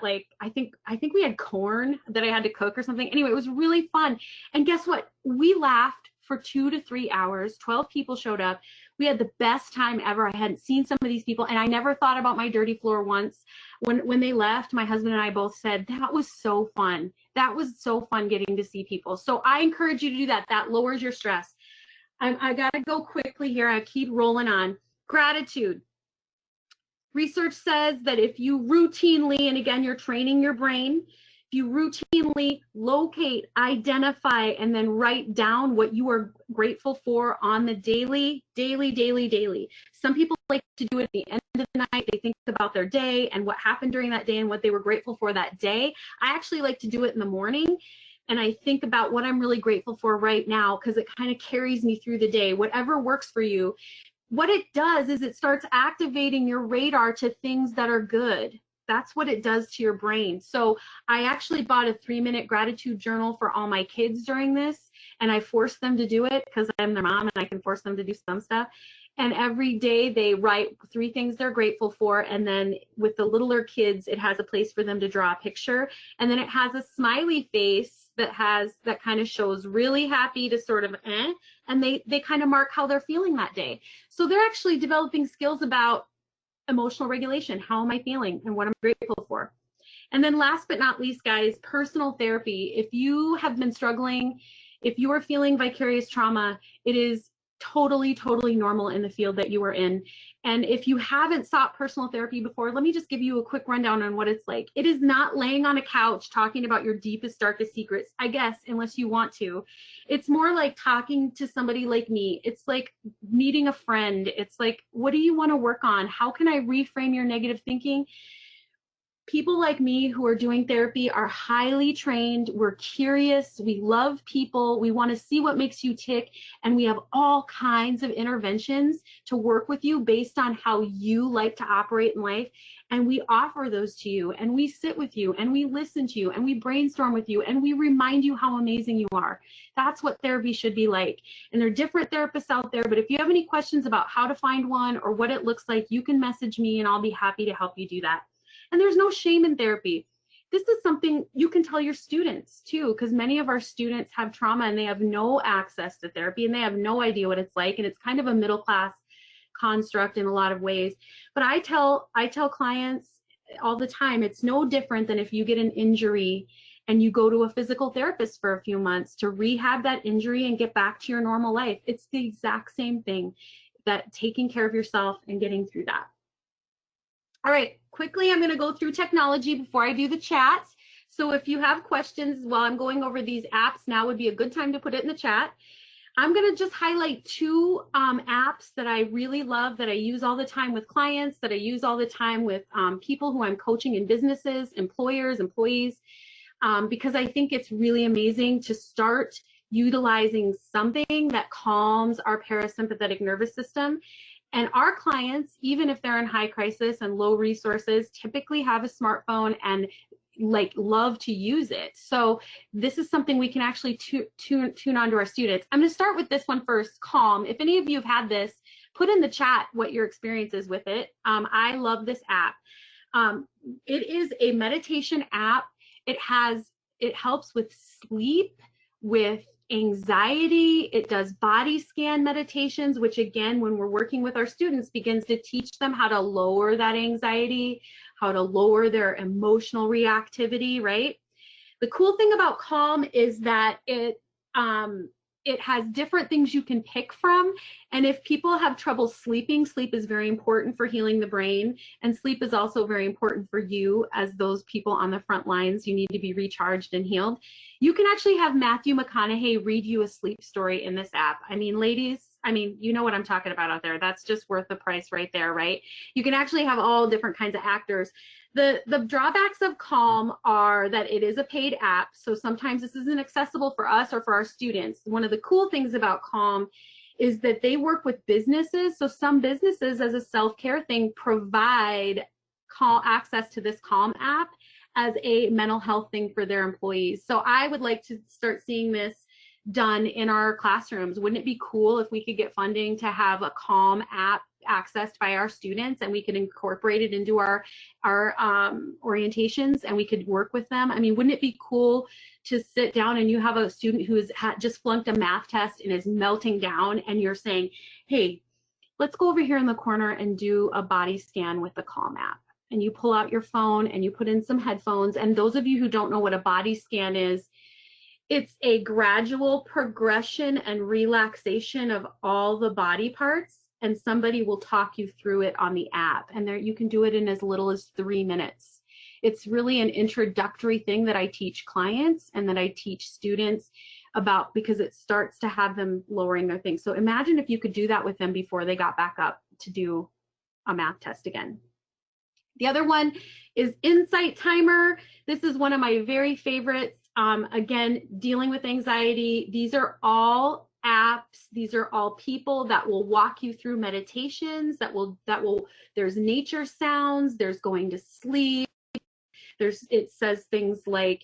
like, I think we had corn that I had to cook or something. Anyway, it was really fun. And guess what? We laughed for 2 to 3 hours. 12 people showed up. We had the best time ever. I hadn't seen some of these people, and I never thought about my dirty floor once. When they left, my husband and I both said, that was so fun. That was so fun getting to see people. So I encourage you to do that. That lowers your stress. I got to go quickly here. I keep rolling on. Gratitude. Research says that if you routinely, and again, you're training your brain, if you routinely locate, identify, and then write down what you are grateful for on the daily. Some people like to do it at the end of the night. They think about their day and what happened during that day and what they were grateful for that day. I actually like to do it in the morning. And I think about what I'm really grateful for right now because it kind of carries me through the day, whatever works for you. What it does is it starts activating your radar to things that are good. That's what it does to your brain. So I actually bought a 3-minute gratitude journal for all my kids during this, and I forced them to do it because I'm their mom and I can force them to do some stuff. And every day they write 3 things they're grateful for, and then with the littler kids, it has a place for them to draw a picture, and then it has a smiley face that kind of shows really happy to sort of and they kind of mark how they're feeling that day. So they're actually developing skills about emotional regulation. How am I feeling and what I'm grateful for? And then last but not least, guys, personal therapy. If you have been struggling, if you are feeling vicarious trauma, it is totally, totally normal in the field that you are in. And if you haven't sought personal therapy before, let me just give you a quick rundown on what it's like. It is not laying on a couch talking about your deepest, darkest secrets, I guess, unless you want to. It's more like talking to somebody like me. It's like meeting a friend. It's like, what do you want to work on? How can I reframe your negative thinking? People like me who are doing therapy are highly trained. We're curious. We love people. We want to see what makes you tick. And we have all kinds of interventions to work with you based on how you like to operate in life. And we offer those to you. And we sit with you. And we listen to you. And we brainstorm with you. And we remind you how amazing you are. That's what therapy should be like. And there are different therapists out there. But if you have any questions about how to find one or what it looks like, you can message me and I'll be happy to help you do that. And there's no shame in therapy. This is something you can tell your students too, because many of our students have trauma and they have no access to therapy and they have no idea what it's like. And it's kind of a middle class construct in a lot of ways. But I tell clients all the time, it's no different than if you get an injury and you go to a physical therapist for a few months to rehab that injury and get back to your normal life. It's the exact same thing, that taking care of yourself and getting through that. All right, quickly, I'm going to go through technology before I do the chat. So if you have questions while I'm going over these apps, now would be a good time to put it in the chat. I'm going to just highlight two apps that I really love, that I use all the time with clients, that I use all the time with people who I'm coaching in businesses, employers, employees, because I think it's really amazing to start utilizing something that calms our parasympathetic nervous system. And our clients, even if they're in high crisis and low resources, typically have a smartphone and love to use it. So this is something we can actually tune on to our students. I'm going to start with this one first, Calm. If any of you have had this, put in the chat what your experience is with it. I love this app. It is a meditation app. It helps with sleep, with anxiety. It does body scan meditations, which again, when we're working with our students, begins to teach them how to lower that anxiety, how to lower their emotional reactivity, right? The cool thing about Calm is that it has different things you can pick from. And if people have trouble sleeping, sleep is very important for healing the brain. And sleep is also very important for you as those people on the front lines. You need to be recharged and healed. You can actually have Matthew McConaughey read you a sleep story in this app. I mean, ladies, you know what I'm talking about out there. That's just worth the price right there, right? You can actually have all different kinds of actors. The drawbacks of Calm are that it is a paid app, so sometimes this isn't accessible for us or for our students. One of the cool things about Calm is that they work with businesses, so some businesses as a self-care thing provide access to this Calm app as a mental health thing for their employees. So I would like to start seeing this done in our classrooms. Wouldn't it be cool if we could get funding to have a Calm app accessed by our students and we could incorporate it into our orientations and we could work with them? I mean, wouldn't it be cool to sit down and you have a student who has just flunked a math test and is melting down and you're saying, hey, let's go over here in the corner and do a body scan with the Calm app. And you pull out your phone and you put in some headphones. And those of you who don't know what a body scan is, it's a gradual progression and relaxation of all the body parts, and somebody will talk you through it on the app. And there, you can do it in as little as 3 minutes. It's really an introductory thing that I teach clients and that I teach students about, because it starts to have them lowering their things. So imagine if you could do that with them before they got back up to do a math test again. The other one is Insight Timer. This is one of my very favorites. Again, dealing with anxiety. These are all apps. These are all people that will walk you through meditations, there's nature sounds, there's going to sleep. It says things like,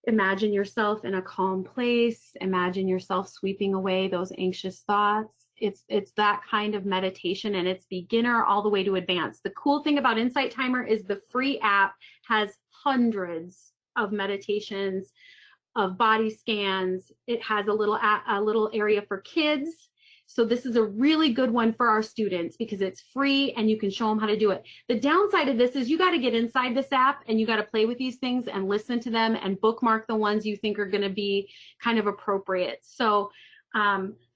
imagine yourself in a calm place, imagine yourself sweeping away those anxious thoughts. It's that kind of meditation, and it's beginner all the way to advanced. The cool thing about Insight Timer is the free app has hundreds of meditations, of body scans. It has a little area for kids. So this is a really good one for our students because it's free and you can show them how to do it. The downside of this is you got to get inside this app and you got to play with these things and listen to them and bookmark the ones you think are going to be kind of appropriate. So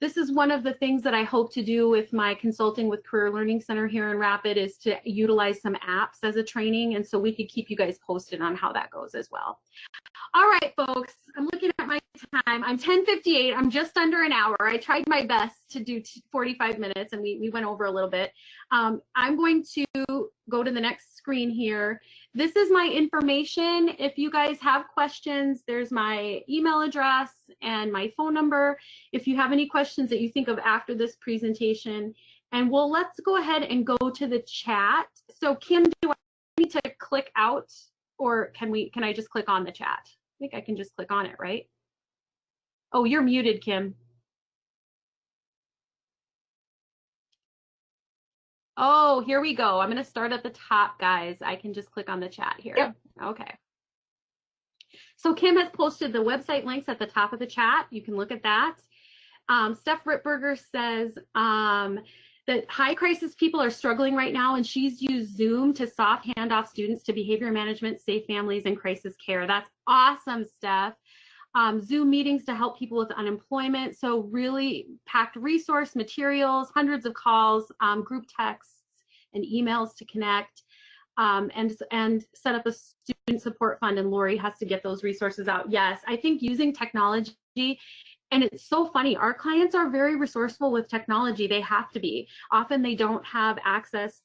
this is one of the things that I hope to do with my consulting with Career Learning Center here in Rapid, is to utilize some apps as a training. And so we could keep you guys posted on how that goes as well. All right, folks, I'm looking at my time. I'm 10:58. I'm just under an hour. I tried my best to do 45 minutes and we went over a little bit. I'm going to go to the next screen here. This is my information. If you guys have questions, there's my email address and my phone number. If you have any questions that you think of after this presentation, and let's go ahead and go to the chat. So Kim, do I need to click out, or can I just click on the chat? I think I can just click on it, right? Oh, you're muted, Kim. Oh, here we go. I'm going to start at the top, guys. I can just click on the chat here. Yep. Okay. So Kim has posted the website links at the top of the chat. You can look at that. Steph Rittberger says that high crisis people are struggling right now, and she's used Zoom to soft hand off students to behavior management, safe families, and crisis care. That's awesome, Steph. Zoom meetings to help people with unemployment. So really packed resource materials, hundreds of calls, group texts and emails to connect, and set up a student support fund. And Lori has to get those resources out. Yes, I think using technology, and it's so funny, our clients are very resourceful with technology. They have to be. Often they don't have access.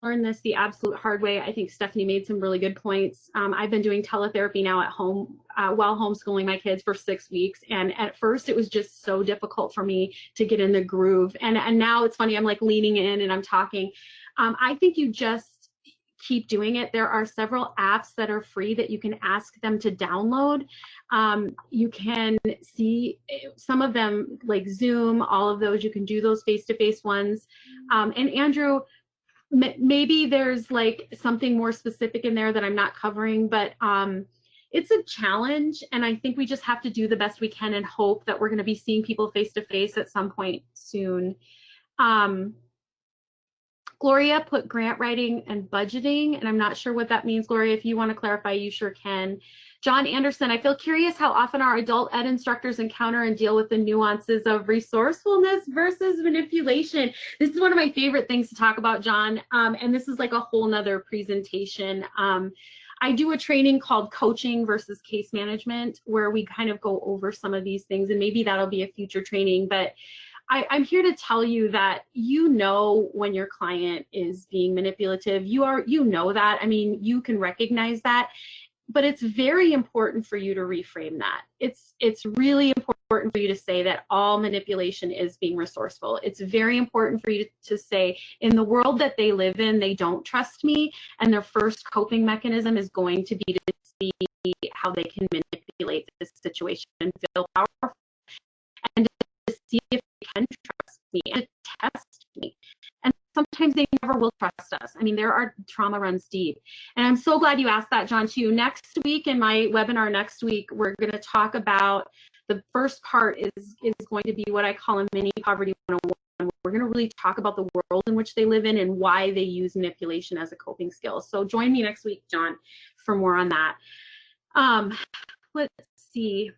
Learn this the absolute hard way. I think Stephanie made some really good points. I've been doing teletherapy now at home while homeschooling my kids for 6 weeks. And at first it was just so difficult for me to get in the groove. And now it's funny, I'm like leaning in and I'm talking. I think you just keep doing it. There are several apps that are free that you can ask them to download. You can see some of them like Zoom, all of those, you can do those face-to-face ones. And Andrew, maybe there's like something more specific in there that I'm not covering, but it's a challenge, and I think we just have to do the best we can and hope that we're going to be seeing people face to face at some point soon. Gloria put grant writing and budgeting, and I'm not sure what that means. Gloria, if you want to clarify, you sure can. John Anderson, I feel curious how often our adult ed instructors encounter and deal with the nuances of resourcefulness versus manipulation. This is one of my favorite things to talk about, John, and this is like a whole nother presentation. I do a training called Coaching versus Case Management, where we kind of go over some of these things, and maybe that'll be a future training, but I'm here to tell you that you know when your client is being manipulative. You know that. I mean, you can recognize that. But it's very important for you to reframe that. It's really important for you to say that all manipulation is being resourceful. It's very important for you to say, in the world that they live in, they don't trust me, and their first coping mechanism is going to be to see how they can manipulate this situation and feel powerful, and to see if they can trust me and test me. And sometimes they never will trust us. I mean, there are trauma runs deep. And I'm so glad you asked that, John, too. Next week, in my webinar next week, we're going to talk about, the first part is going to be what I call a mini poverty 101. We're going to really talk about the world in which they live in and why they use manipulation as a coping skill. So join me next week, John, for more on that. Let's see.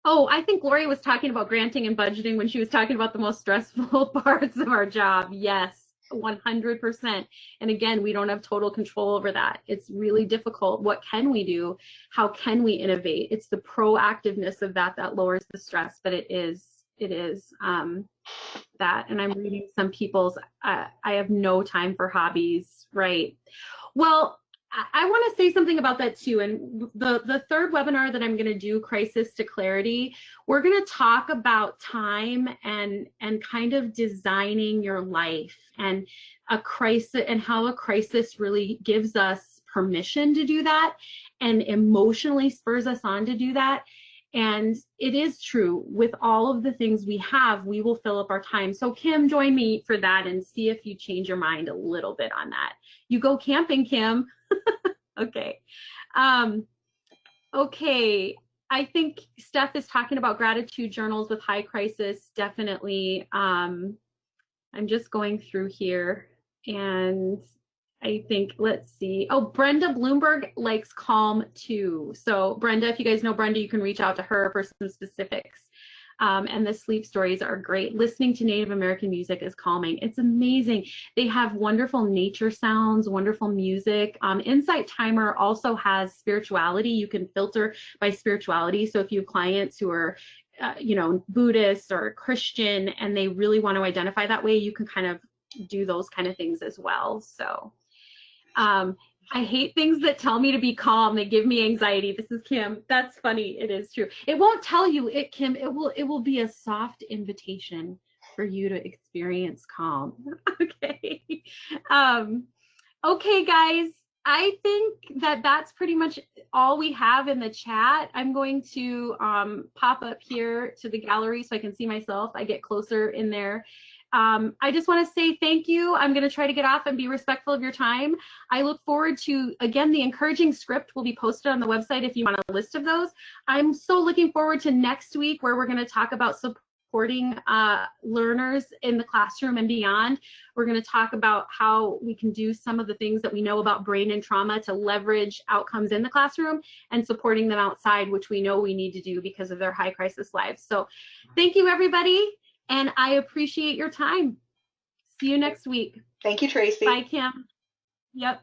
Oh, I think Gloria was talking about granting and budgeting when she was talking about the most stressful parts of our job. Yes, 100%. And again, we don't have total control over that. It's really difficult. What can we do? How can we innovate? It's the proactiveness of that lowers the stress, but it is that. And I'm reading some people's, I have no time for hobbies, right? Well, I want to say something about that too. And the third webinar that I'm going to do, Crisis to Clarity, we're going to talk about time and kind of designing your life and a crisis and how a crisis really gives us permission to do that and emotionally spurs us on to do that. And it is true, with all of the things we have, we will fill up our time. So Kim, join me for that and see if you change your mind a little bit on that. You go camping, Kim. Okay. Okay. I think Steph is talking about gratitude journals with high crisis. Definitely. I'm just going through here and I think, let's see. Oh, Brenda Bloomberg likes Calm too. So Brenda, if you guys know Brenda, you can reach out to her for some specifics. And the sleep stories are great. Listening to Native American music is calming. It's amazing. They have wonderful nature sounds, wonderful music. Insight Timer also has spirituality. You can filter by spirituality. So if you have clients who are Buddhist or Christian, and they really want to identify that way, you can kind of do those kind of things as well. So I hate things that tell me to be calm. They give me anxiety. This is Kim. That's funny. It is true. It won't tell you it, Kim. It will be a soft invitation for you to experience calm. Okay. Okay, guys. I think that that's pretty much all we have in the chat. I'm going to pop up here to the gallery so I can see myself. I get closer in there. I just want to say thank you. I'm going to try to get off and be respectful of your time. I look forward to, again, the encouraging script will be posted on the website if you want a list of those. I'm so looking forward to next week where we're going to talk about supporting learners in the classroom and beyond. We're going to talk about how we can do some of the things that we know about brain and trauma to leverage outcomes in the classroom and supporting them outside, which we know we need to do because of their high crisis lives. So thank you, everybody. And I appreciate your time. See you next week. Thank you, Tracy. Bye, Kim. Yep.